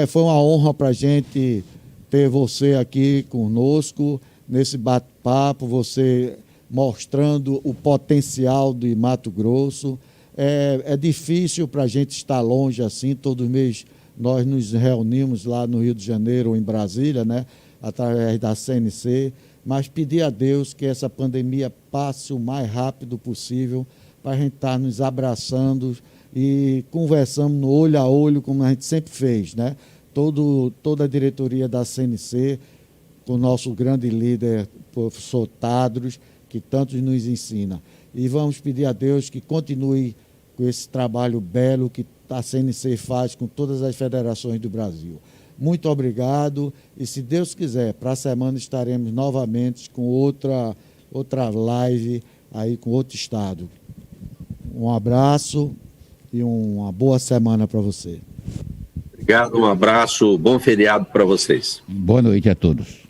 Foi uma honra para a gente ter você aqui conosco, nesse bate-papo, você mostrando o potencial de Mato Grosso. É difícil para a gente estar longe assim, todo mês nós nos reunimos lá no Rio de Janeiro ou em Brasília, né, através da CNC, mas pedir a Deus que essa pandemia passe o mais rápido possível para a gente estar nos abraçando e conversando no olho a olho, como a gente sempre fez, né? Toda a diretoria da CNC, com o nosso grande líder, professor Tadros, que tanto nos ensina. E vamos pedir a Deus que continue com esse trabalho belo que a CNC faz com todas as federações do Brasil. Muito obrigado e, se Deus quiser, para a semana estaremos novamente com outra live aí com outro estado. Um abraço e uma boa semana para você. Obrigado, um abraço, bom feriado para vocês. Boa noite a todos.